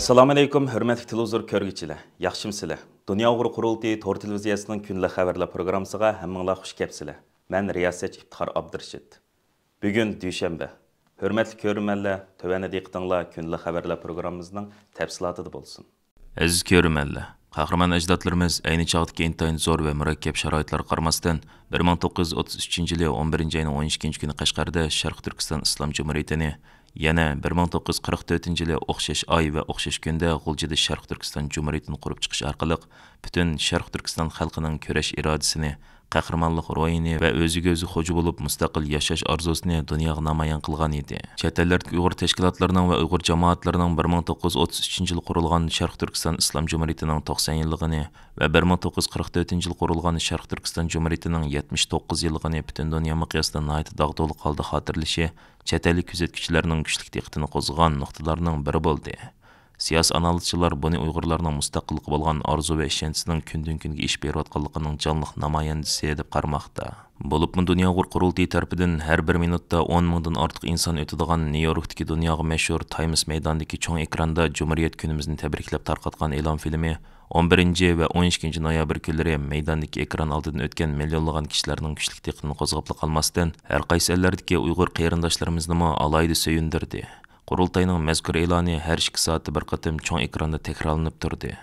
Assalamu alaykum, hörmətli televizor görgüçiler. Yaxşımsızlar? Dünya Uğur Qurultayı Tor televiziyasının günlük xəbərlər proqramısıga həmminglar xuş kəpsizlər. Mən Riyasət İftixar Abdurşid. Bugün düşənbə. Hörmətli görürmənlər, tövəndə diqqətinizlər günlük xəbərlər proqramımızın təfsilatıda bolsun. Aziz görürmənlər, qahraman əcdadlarımız ayni çağdakı intayin zor və murakkab şəraitlərə qaramasdan 1933-cü il 11-ci ayının 12-ci günü Qashqarda Şərq Türkistan İslam Cumhuriyetini yana 1944-ci il o'xshash oy va o'xshash kunda G'uljida Sharq Turkiston Jumhuriyatini qurib chiqish orqali butun Sharq Turkiston xalqining kurash irodasini, qahramonlik ro'yini va o'ziga o'zi xo'ja bo'lib mustaqil yashash orzusini dunyoga namoyon qilgan edi. Chet ellardagi Uyg'ur tashkilotlarining va Uyg'ur jamoatlarining 1933-yil qurilgan Sharq Turkiston Islom Jumhuriyatining 90 yilligini va 1944-yil qurilgan Sharq Turkiston Jumhuriyatining 79 yilligini butun dunyo miqyosida nihoyat dog'doli holda xotirlashi chet ellik kuzatuvchilarning kuchli diqqatini qo'zg'agan nuqtalarning biri bo'ldi. Siyosiy analizchilar buni Uyg'urlarning mustaqillikka bo'lgan orzu va ishonchining kundan kunga ish berayotganligining jonliq namoyandasi deb qaramoqda. Bo'libmi Dunyo Uyg'ur Qurultayı tarafidan har bir minutda 10 mingdan ortiq inson o'tadigan Nyu-Yorkdagi dunyoga mashhur Times maydonidagi cho'ng ekranda Jumhuriyat kunimizni tabriklab tarqatgan e'lon filmi 11 va 12 noyabr kunlari maydondagi ekran oldidan o'tgan millionlagan kishilarning kuchli diqqatini qo'zg'ab qolmasdan har qaysi ellardagi Uyg'ur qarindoshlarimizni alayda söyündirdi. Qurultayning mazkur e'loni har 2 soatda bir qatim cho'ng ekranda takrorlanib turdi.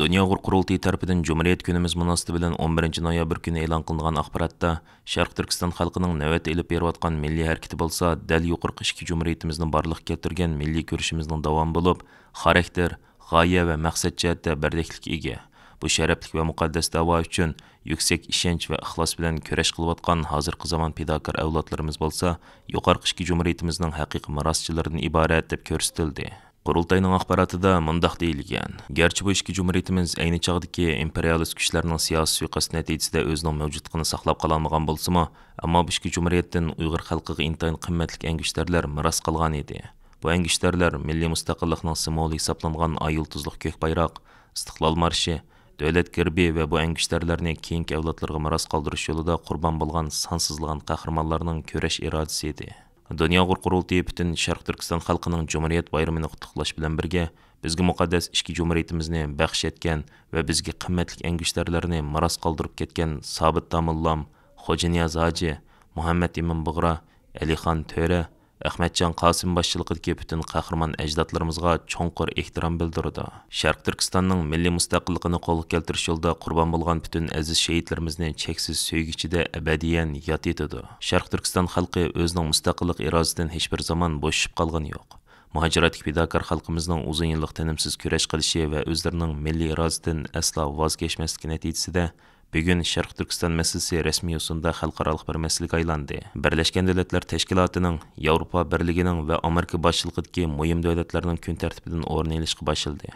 Dünya Uyg'ur Qurultayı tarafidan Cumhuriyet günimiz münasibəti bilan 11 noyabr kuni e'lon qilingan axborotda Sharq Turkiston xalqining navbat elib berayotgan milliy harakati bo'lsa, dal yuqorqi ikki jumhuriyatimizning barliq keltirgan milliy ko'rishimizning davomi bo'lib, xarakter, g'oya va maqsad jihatda birdeklikka ega. Bu sharafli va muqaddas da'vo uchun yuksak ishonch va ixlos bilan kurash qilayotgan hozirgi zamon fidokor avlodlarimiz bo'lsa, yuqorqi ikki jumhuriyatimizning haqiqiy meroschilaridan iborat deb ko'rsatildi. Qurultayning axborotida mundaq deyilgan: Gerçi bu ikki jumhuriyatimiz ayni chog'dagi imperialist kuchlarning siyosiy suiqasd natijasida o'zining mavjudligini saqlab qololmagan bo'lsa-mu, ammo bu ikki jumhuriyatdan Uyg'ur xalqiga intayin qimmatli angishtarlar miros qolgan edi. Bu angishtarlar milliy mustaqillikning simvoli hisoblangan ay yulduzli ko'k bayroq, istiqlol marshi, davlat gerbi va bu angishtarlarni keyingi avlodlarga miros qoldirish yo'lida qurbon bo'lgan sonsizlagan qahramonlarning kurash irodasi edi. Dünya Uyg'ur Qurultayı bütün Sharq Turkiston xalqining Cumhuriyet bayramini qutlash bilan birga bizga muqaddas ikki jumhuriyatimizni baxsh etgan va bizga qimmatli angishtarlarni miros qoldirib ketgan Sobit Tamullam, Xo'ja Niyaz Hoji, Muhammad Imom Bug'ra, Alixon To'ra, Ahmadjon Qosim boshchiligidagi bütün qahramon ajdodlarimizga cho'nqur ehtirom bildirdi. Sharq Turkistonning milliy mustaqilligini qo'lga keltirish yo'lida qurbon bo'lgan bütün aziz shahidlarimizni cheksiz sevgichida abadiyan yod etadi. Sharq Turkiston xalqi o'zining mustaqillik irodasidan hech bir zaman bo'shib qolgani yo'q. Muhojiratlik fidokor xalqimizning uzun yillik tinimsiz kurash qilishi va o'zlarining milliy irodasidan aslo voz kechmasligi natijasida bugun Sharq Turkiston masalasi rasmiy usulda xalqaro bir masalaga aylandi. Birlashgan Davlatlar Tashkilotining, Yevropa Birligining va Amerika boshchiligidagi muhim davlatlarning kun tartibidan o'rin olishga boshladi.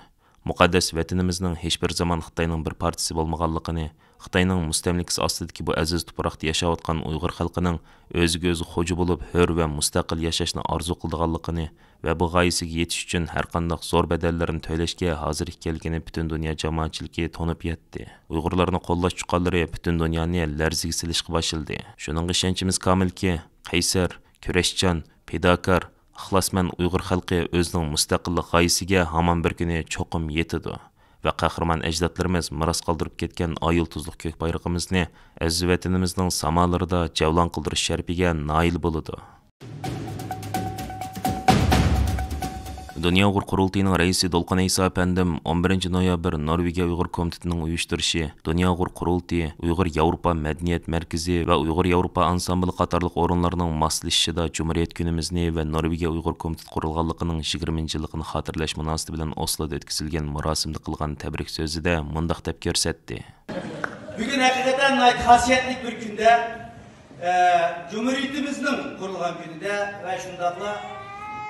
Muqaddas vatanimizning hech bir zaman Xitoyning bir partisi bo'lmaganligini, Xitoyning mustamlikasi ostidagi bu aziz tuproqda yashayotgan Uyg'ur xalqining o'ziga o'zi xo'ja bo'lib, hur va mustaqil yashashni orzu qilganligini va bu g'oyasiga yetish uchun har qanday zo'r badallarni to'lashga hozir ekanligini butun dunyo jamoatchiligi tonib yetdi. Uyg'urlarni qo'llash chuqallari butun dunyoni larziga silishga boshladi. Shuning ishonchimiz komilki, qaysar, kurashchan, fidokor, ixlosmand Uyg'ur xalqi o'zining mustaqillik g'oyasiga hamon bir kuni cho'qim yetadi va qahramon ajdodlarimiz miros qoldirib ketgan ay yulduzli ko'k bayrog'imizni aziz vatanimizning samolarida javlon qildirish sharafiga noil bo'ladi. Dünya Uyg'ur Qurultayıning raisi Dolqun Isa apandim 11 noyabr Norvegiya Uyg'ur komitetining uyushtirishi, Dünya Uyg'ur Qurultayı, Uyg'ur Yevropa madaniyat markazi va Uyg'ur Yevropa ansambli qatorliq o'rinlarning moslashishida Cumhuriyet kunimizni va Norvegiya Uyg'ur komiteti qurilganligining 20-yilligini xotirlash munosabati bilan Osloda o'tkazilgan marosimda qilgan tabrik so'zida mundaq deb ko'rsatdi. Bugun haqiqatan xosiyatli bir kunda, Cumhuriyetimizning qurilgan kunida va shundaqla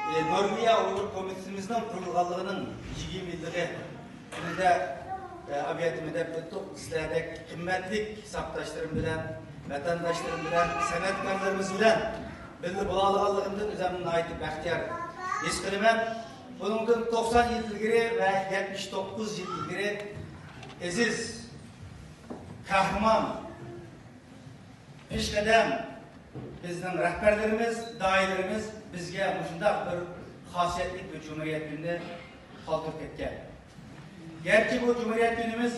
Norvegiya Uyg'ur komitemizning qurilganligining 20 yilligi kunida Abiyatımı da tuttuk. Sizlerdeki kıymetli saptaşlarım bilen, vatandaşlarım bilen, sanatkarlarımız bilen bildi bulalığınlığından üzerinden ait bahtiyar. His kılımın bunun 90 yıl ilgiri ve 79 yıl ilgiri aziz, kahraman, pişkadem bizden rehberlerimiz, dairlerimiz bizge şunday bir xosiyetli bir Cumhuriyet gününü qoldirib ketgan. Gerçi bu Cumhuriyet günümüz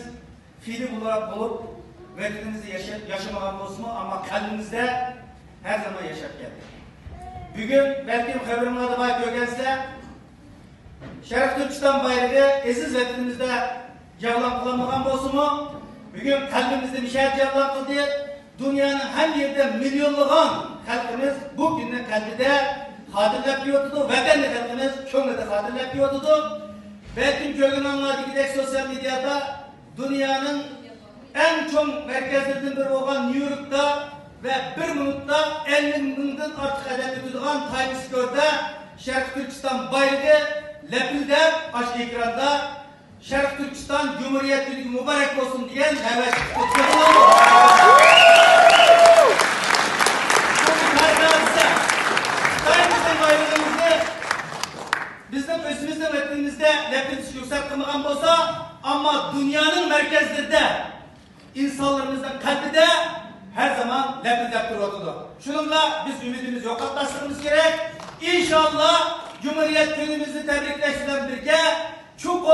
fiili bulup vatanimizde yaşamagan bo'lsa ama kalbimizde her zaman yaşap geldi. Bugün belki haberimizde bak görgense Şerif Türkistan bayrağı aziz vatanimizde cevlan kılamagan bo'lsa bugün kalbimizde müşahit cevlan kıldı. Dünyanın her yerde milyonlagan halkımız bu günün kalbide hatırlap yiyordu. Vatanı halkımız köngülde hatırlap yiyordu. Belki kögün anladığı sosyal medyada dünyanın en çok merkezlerinden biri olan New York'ta ve bir minutta 50 binden artık hedef tutulan Times Square'da Şerif Türkistan bayrağı lepildep açık ekranda Şerif Türkistan Cumhuriyet Günü mübarek olsun diyen heves bizim özümüzde vatanımızda lepilisi yükseltmeden olsa ama dünyanın merkezlerinde insanlarımızın kalbinde her zaman lepildep duruyordu. Şununla biz ümidimizi yok atlaştırmamız gerek. İnşallah Cumhuriyet günümüzü tebrikleştiren birge çok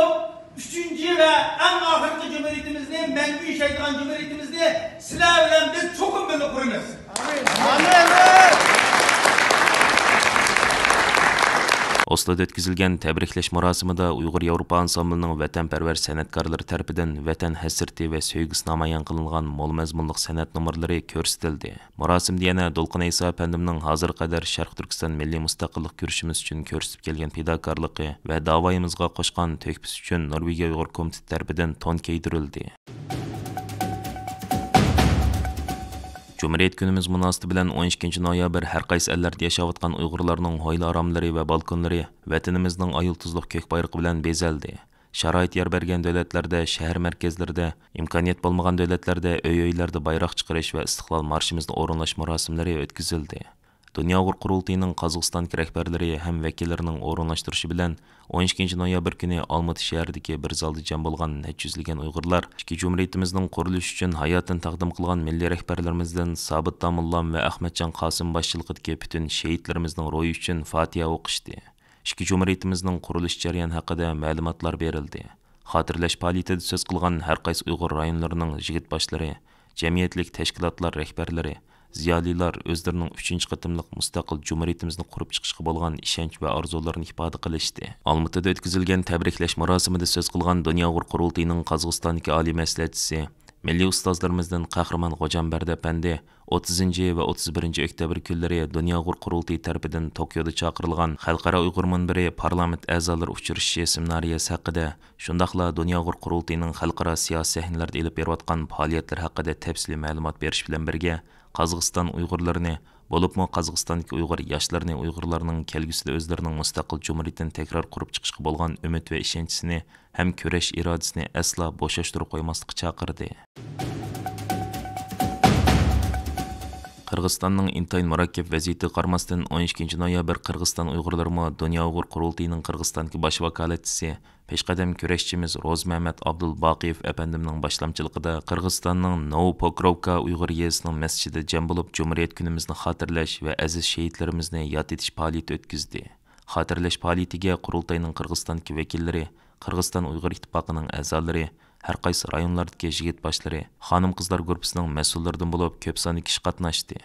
3. ve en ahırkı Cumhuriyetimizni, mengü yaşaydıgan Cumhuriyetimizni sizler bilen biz çok birlik kurumuz. Amin. Oslo'da ötküzülgen təbriklash marosimida Uyg'ur Yevropa ansamblining vatanparvar san'atkorlari tarafidan vatan hasrati va sevgisi namoyon qilingan mo'l mazmunli san'at nomerlari ko'rsatildi. Marosimda yana Do'lqin Iso apandimning hozir qadar Sharq Turkiston milliy mustaqillik kurashimiz uchun ko'rsatib kelgan fidokorligi va da'voyimizga qo'shgan to'kpisi uchun Norvegiya Uyg'ur komiteti tarafidan ton kiydirildi. Cumhuriyet günümüz münasibati bilan 12 noyabr har qaysi ellarda yashayotgan Uyg'urlarning hovli aramlari va balkonlari vatanimizning ayıltuzluq ko'k bayrog'i bilan bezaldi. Sharoit yer bergan davlatlarda, shahar markazlarida, imkoniyat bo'lmagan davlatlarda uy-uylarda bayroq chiqarish va istiqlol marshimizni o'rinlash marosimlari o'tkazildi. Dünya Uyg'ur qurultiyining Qozog'iston rahbarlari ham vakillarining o'rinlashtirishi bilan 12 noyabr kuni Olmati shahridagi bir zalda jam bo'lgan necha yuzlagan Uyg'urlar ikki jumhuriyatimizning qurilishi uchun hayotini taqdim qilgan milliy rahbarlarimizdan Sobit Damullam va Ahmadjon Qosim boshchiligidagi butun shahidlarimizning ro'yi uchun Fatiha o'qishdi. Ikki jumhuriyatimizning qurilish jarayoni haqida ma'lumotlar berildi. Xotirlash faoliyatida so'z qilgan har qaysi Uyg'ur rayonlarining yigit boshlari, jamiyatlik tashkilotlar rahbarlari, ziyolilar o'zlarining 3-qatimliq mustaqil jumhuriyatimizni qurib chiqishga bo'lgan ishonch va orzularini ifoda qilishdi. Olmaotada o'tkazilgan tabriklash marosimida so'z qilgan Dunyo Uyg'ur qurultiyining Qozog'istondagi oliy maslahatchisi, milliy ustozlarimizdan Qahramon Xo'jambardi apandi 30 va 31 oktyabr kunlari Dunyo Uyg'ur qurultiyi tarafidan Tokioda chaqirilgan Xalqaro Uyg'ur munbiri parlament a'zolari uchrashishi seminariyasi haqida, shundaqla Dunyo Uyg'ur qurultiyining xalqaro siyosiy sahnalarda olib berayotgan faoliyatlar haqida tafsiliy ma'lumot berish bilan birga Qozog'iston Uyg'urlarini, bo'libmi Qozog'istondagi Uyg'ur yoshlarini Uyg'urlarning kelgusida o'zlarining mustaqil jumhuriyatini takror qurib chiqishga bo'lgan umid va ishonchisini ham kurash irodasini aslo bo'shashtirib qo'ymaslikka chaqirdi. Qirg'izistonning intayin murakkab vaziyati qarmasdan 12 noyabr Qirg'iziston Uyg'urlarimi Dunyo Uyg'ur qurultiyining Qirg'izistondagi bosh vakolatchisi peshqadam kurashchimiz Ro'zmamat Abdulboqiyev apandimning boshlamchiligida Qirg'izistonning Novopokrovka Uyg'ur yezisining masjidida jam bo'lib Cumhuriyet kunimizni xotirlash va aziz shahidlarimizni yod etish faoliyati o'tkazdi. Xotirlash faoliyatiga qurultayning Qirg'izistondagi vakillari, Qirg'iziston Uyg'ur ittifoqining a'zolari, har qaysi rayonlardagi yigit boshlari, xonim-qizlar guruhining mas'ullaridan bo'lib ko'p sonli kishi qatnashdi.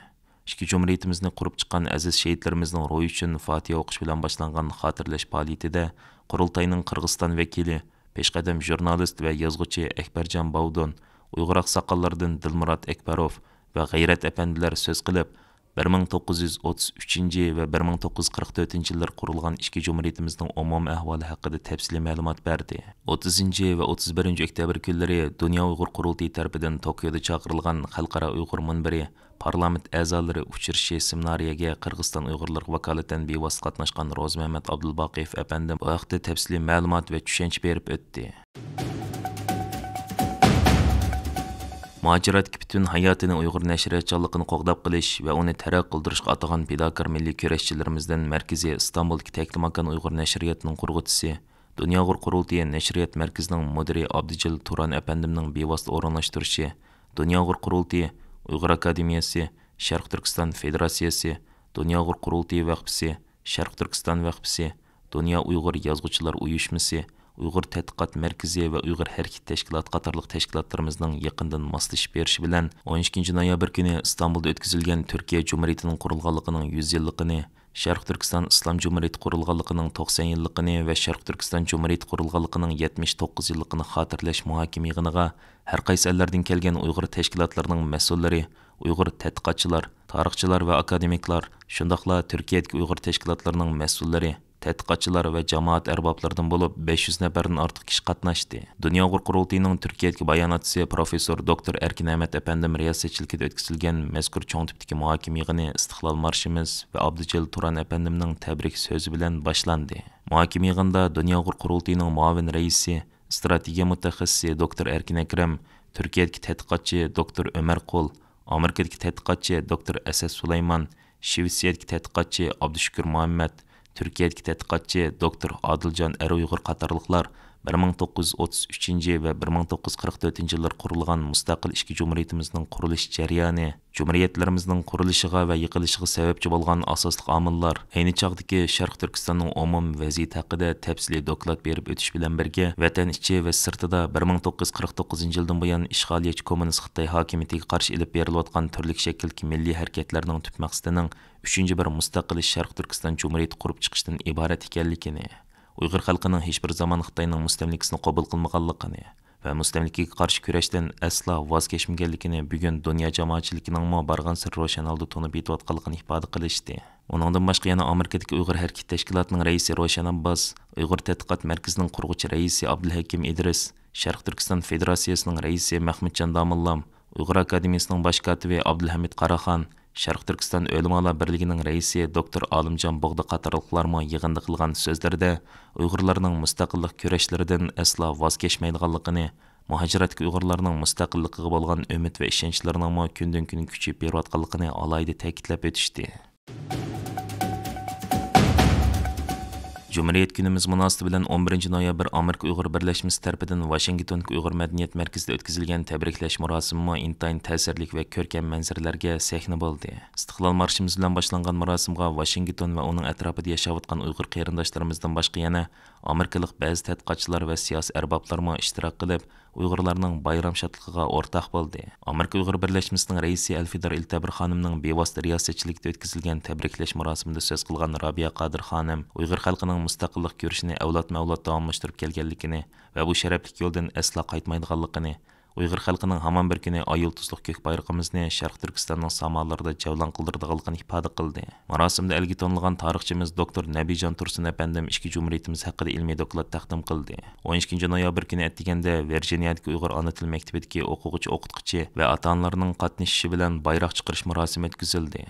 Ikki jumhuriyatimizni qurib chiqqan aziz shahidlarimizning ro'yi uchun Fatiha o'qish bilan boshlangan xotirlash faoliyatida qurultayning Qirg'iziston vakili, peshqadam jurnalist va yozuvchi Akbarjon Bovdon, Uyg'ur oqsoqollardan Dilmurod Akbarov va G'ayrat apandilar so'z qilib, 1933 va 1944 yillar qurilgan ikki jumhuriyatimizning umumiy ahvoli haqida tafsiliy ma'lumot berdi. 30 va 31 oktyabr kunlari Dunyo Uyg'ur qurultiyi tarafidan Tokioda chaqirilgan Xalqaro Uyg'ur munbiri parlament a'zolari uchrashishi seminariyaga Qirg'iziston Uyg'urlar vakolatan bevosita qatnashgan Ro'zmamat Abdulboqiyev apandim bu haqda tafsiliy ma'lumot va tushuncha berib o'tdi. muajiratga butun hayotini Uyg'ur nashriyatchonligini qo'g'dab qilish va uni taraq qildirishga atagan fidokor milliy kurashchilarimizdan Markaziy Istanbuldagi Teklimakon Uyg'ur nashriyatining qurg'uvchisi, Dunyo Uyg'ur qurultiyi nashriyat markazining mudiri Abdijil Turan apandimning bevosita o'rinlashtirishi, Dunyo Uyg'ur qurultiyi, Uyg'ur akademiyasi, Sharq Turkiston federatsiyasi, Dunyo Uyg'ur qurultiyi vaqfisi, Sharq Turkiston vaqfisi, Dunyo Uyg'ur yozuvchilar uyushmasi, Uyg'ur tədqiqat mərkəzi və Uyg'ur hərəkət təşkilatı qatarlıq təşkilatlarımızın yaxından maslashib berishi bilan 12 noyabr kuni İstanbulda o'tkazilgan Türkiye Cumhuriyetining qurilganligining 100 yilligini, Sharq Turkiston Islom Cumhuriyeti qurilganligining 90 yilligini va Sharq Turkiston Cumhuriyeti qurilganligining 79 yilligini xotirlash muhokama yig'iniga har qaysi ellardan kelgan Uyg'ur tashkilotlarining mas'ullari, Uyg'ur tədqiqatchilar, tarixchilar va akademiklar, shundaqla Turkiyadagi Uyg'ur tashkilotlarining mas'ullari, tədqiqatçılar və cəmaat ərbablardan bo'lib 500 nəfərdən artıq kishi qatnaşdı. Dünya Uyg'ur qurultayının Türkiyədəki bayonatçısı Professor Doktor Erkin Ahmet əpəndim riyasətçilikdə o'tkazilgan mazkur cho'ng tipdagi muhokama yig'ini İstiqlal marşimiz və Abdijil Turan əpəndimning təbrik so'zi bilan boshlandi. Muhokama yig'inida Dünya Uyg'ur qurultayının muavin raisi, strategiya mutaxassisi Doktor Erkin Akram, Turkiyadagi tədqiqatçı Doktor Ömer Qul, Amerikadagi tədqiqatçı Doktor Asad Sulaymon, Shvetsiyadagi tədqiqatçı Abdushukur Muhammad, Türkiyədəki tədqiqatçı Doktor Adiljon Uyg'ur qatarlıqlar 1933 və 1944 yıllar qurilgan mustaqil ishki cumhuriyetimizning qurilish jarayoni, cumhuriyetlarimizning qurilishiga va yiqilishiga sababchi bo'lgan asosli omillar, ayni chog'dagi Sharq Turkistonning umum vaziyati haqida tafsiliy doklad berib o'tish bilan birga, vatan ichi va sirtida 1949 yildan buyon ishg'oliyatchi kommunist Xitoy hokimiyatiga qarshi ilib berilayotgan turli shaklki milliy harakatlarning tub maqsadining 3-bir mustaqil Sharq Turkiston Cumhuriyeti qurib chiqishdan iborat ekanligini, Uyg'ur xalqining hech bir zaman Xitoyning mustamlikasini qabul qilmaganligini va mustamlikaga qarshi kurashdan asla voz kechmaganligini bugun dunyo jamoatchiligining barg'ansir ro'shan holda tunib yetayotganligini ifoda qilishdi. Uningdan boshqa yana Amerikadagi Uyg'ur harakat tashkilotining raisi Ro'shan Abbos, Uyg'ur tadqiqot markazining qurg'uvchi raisi Abdulhakim Idris, Sharq Turkiston federatsiyasining raisi Mahmudjon Domillam, Uyg'ur akademiyasining bosh kotibi Abdulhamid Qaraxon, Sharq Turkiston O'limalar birligining raisi Doktor Olimjon Bog'da qatorliqlarmo yig'inda qilgan so'zlarda Uyg'urlarning mustaqillik kurashlaridan aslo voz kechmaydiganligini, muhojiratga Uyg'urlarning mustaqilligiga bo'lgan umid va ishonchlarining kundan kun kuchayib berayotganligini alohida ta'kidlab o'tishdi. Cumhuriyet günümüz münasibati bilan 11 noyabr Amerika Uyg'ur birlashmasi tarafidan Washingtondagi Uyg'ur madaniyat markazida o'tkazilgan tabriklash murosimi intayin ta'sirli va ko'rkam manzaralarga sahna bo'ldi. Istiqlol marshimiz bilan boshlangan murosimga Washington va uning atrofida yashayotgan Uyg'ur qarindoshlarimizdan boshqa yana Amerikalik ba'zi tadqiqotchilar va siyosiy arboblar ishtirok qilib, Uyg'urlarning bayram shodligiga o'rtoq bo'ldi. Amerika Uyg'ur birlashmasining raisi Alfidar Iltabir xonimning bevosita riyosatchilikda o'tkazilgan tabriklash murosimida so'z qilgan Robiya Qodir xonim Uyg'ur xalqining mustaqillik ko'rishini avlodma-avlod davomlashtirib kelganligini va bu sharafli yo'ldan aslo qaytmaydiganligini, Uyg'ur xalqining hamon bir kuni ay yulduzli ko'k bayrog'imizni Sharq Turkistonning samolarida javlon qildirdiganligini ifoda qildi. Marosimda elga tonilgan tarixchimiz Doktor Nabijon Tursun apandim ishki jumhuriyetimiz haqida ilmiy doklad taqdim qildi. 12 noyabr kuni atdiganda Virginiyadagi Uyg'ur ona til maktabidagi o'quvchi, o'qituvchi va ota-onalarning qatnashishi bilan bayroq chiqarish marosimi o'tkazildi.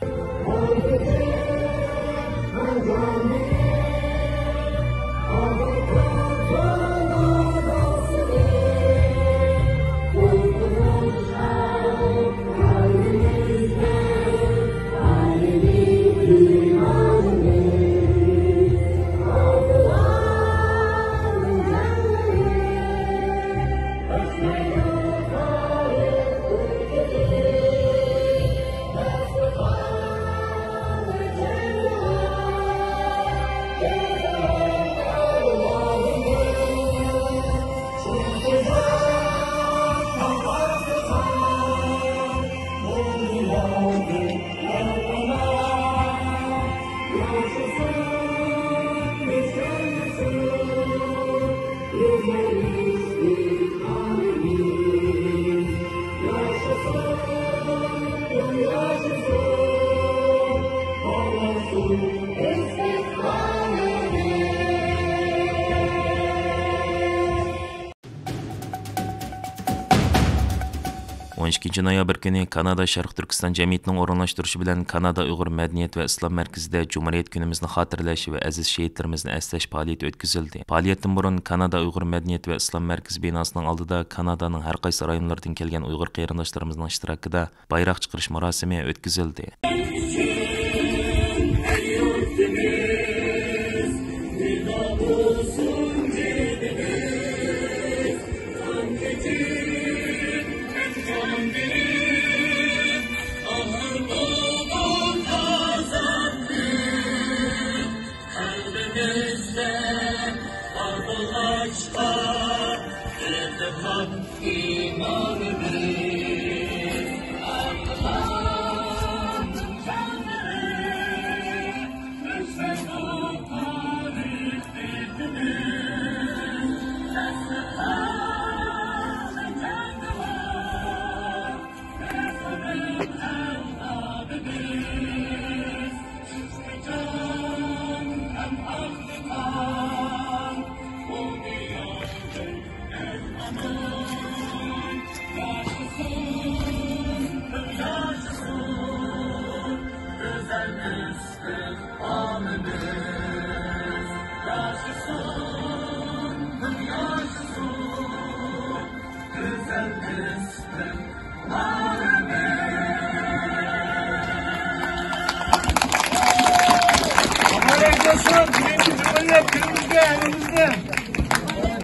12 noyabr kuni Kanada Sharq Turkiston jamiyatining o'rinlashtirishi bilan Kanada Uyg'ur madaniyat va islom markazida Cumhuriyet kunimizni xotirlash va aziz shehidlarimizni eslash faoliyati o'tkazildi. Faoliyatdan burun Kanada Uyg'ur madaniyat va islom markazi binosining oldida Kanadaning har qaysi rayonlaridan kelgan Uyg'ur qarindoshlarimizning ishtirokida bayroq chiqarish marosimi o'tkazildi.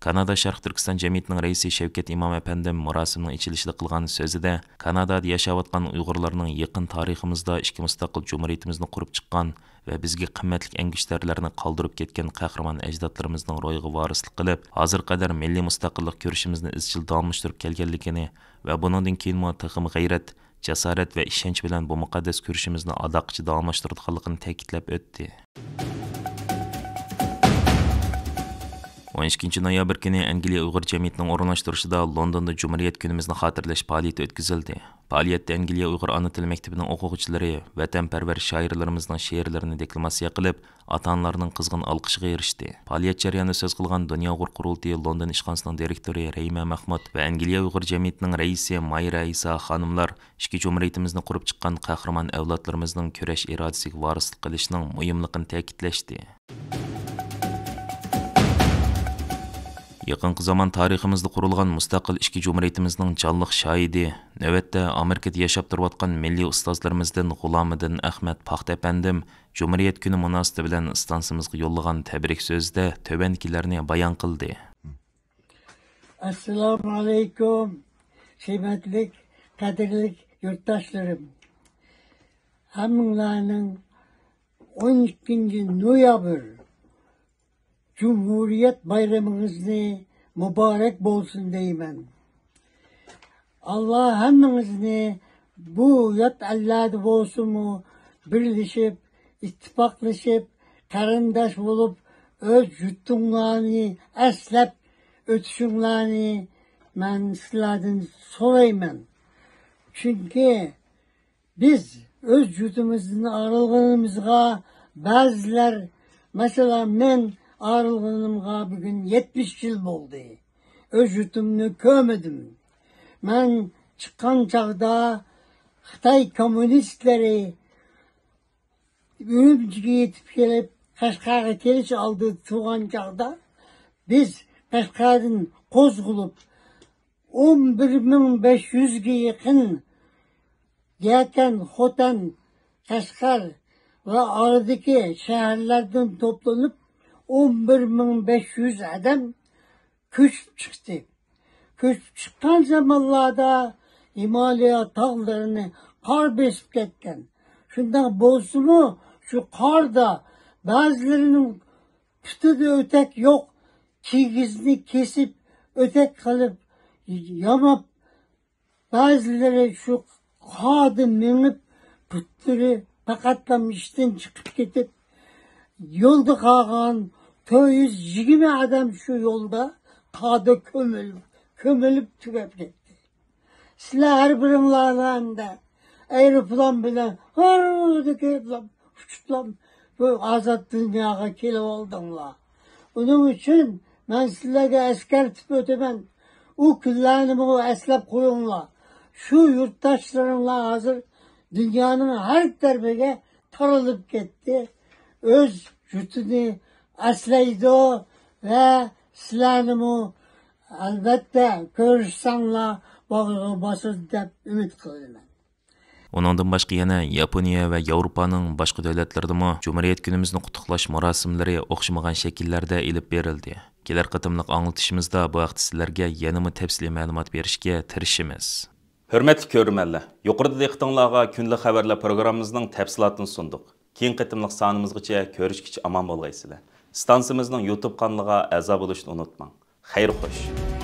Kanada Sharq Turkiston jamiyatining raisi Shavkat Imom Efendim marosimning ichilishida qilgan so'zida Kanadada yashayotgan Uyg'urlarning yaqin tariximizda ikki mustaqil jumhuriyatimizni qurib chiqqan va bizga qimmatli angishtarlarni qoldirib ketgan qahramon ajdodlarimizning ro'yiga varislik qilib, hozir qadar milliy mustaqillik ko'rishimizni izchil davomlashtirib kelganligini va bundan keyin texim g'ayrat, jasorat va ishonch bilan bu muqaddas ko'rishimizni adoqchi davomlashtiradiganligini ta'kidlab o'tdi. 12 noyabr kuni Angliya Uyg'ur jamiyatining o'rinlashtirishida Londonda Cumhuriyet kunimizni xotirlash faoliyati o'tkazildi. Faoliyatda Angliya Uyg'ur ona tili maktabining o'quvchilari vatanparvar shoirlarimizning she'rlarini deklamatsiya qilib, ota-onalarning qizg'in olqishiga erishdi. Faoliyat jarayonida so'z qilgan Dunyo Uyg'ur qurultiyi London ishxonasining direktori Rayma Mahmud va Angliya Uyg'ur jamiyatining raisi Mayra Isa xonimlar ikki jumhuriyatimizni qurib chiqqan qahramon avlodlarimizning kurash irodasiga varislik qilishning muhimligini ta'kidlashdi. Yaqinqi zaman tariximizda qurilgan mustaqil ikki jumhuriyatimizning jonliq shohidi, navbatda Amerikada yashab turayotgan milliy ustozlarimizdan G'ulomiddin Ahmad Paxta apandim Cumhuriyet kuni munosabati bilan istansimizga yo'llagan tabrik so'zida tovankilarni bayon qildi. Assalomu alaykum, qiymatli, qadrli yurtdoshlarim. Hammanglarning 12 noyabr Cumhuriyet bayramınızı mübarek olsun deymen. Allah hemminizni bu yat ellerde olsun mu birleşip, ittifaklaşıp, karindaş olup, öz yurtlarını eslep ötüşünlerini ben sizlerden sorayım. Çünkü biz öz yurtumuzun ağırlığımızga bazılar, mesela ben ayrılığımga bugün 70 yıl oldu. Öz yurtumnu kömedim. Ben çıkan çağda Xitay komünistleri Ürümçi'ye yetip gelip Kaşgar'a keliş aldı tuğan çağda biz Kaşgar'ın kozgulup 11.500'ge yakın Yakan, Hotan, Kaşgar ve aradaki şehirlerden toplanıp 11.500 adam köçüp çıktı. Köçüp çıkan zamanlarda Himalaya dağlarını kar besip ketken. Şundan bozdu mu şu karda bazılarının tutudu ötek yok. Çigizini kesip ötek kalıp yamap bazıları şu kardı minip püttürü pakatlamıştın çıkıp ketip yolda kalkan 220 adam şu yolda kadı kömülüp tükep gitti. Sizler her birimlerinde aeroplan bilen uçtular bu azat dünyaya kelip oldunlar. Onun için ben sizlerge asker tip ötemen o küllerini o eslep koyunlar. şu yurttaşlarımla hazır dünyanın her tarafına tarılıp gitti. Öz yurtunu aslaydı ve sizlerimi elbette görüşsanglar bağırı basır dep ümit kılıyorum. Onundan başqa yana Yaponiya ve Yevropaning boshqa davlatlaridami Cumhuriyet günimizni qutlaqlash marosimlari o'xshamagan shakllarda elib berildi. Kelar qatimliq anglatishimizda bu haqda sizlarga yanama tafsiliy ma'lumot berishga tirishamiz. Hürmetli körürmenler, yuqorida diqqatingizga kunlik xabarlar programmamizning tafsilotini sunduq. Keyin qatimliq sonimizgacha ko'rishguncha omon bo'lgaysizlar. Stansimizning YouTube kanaliga a'zo bo'lishni unutmang. Xayr xo'sh.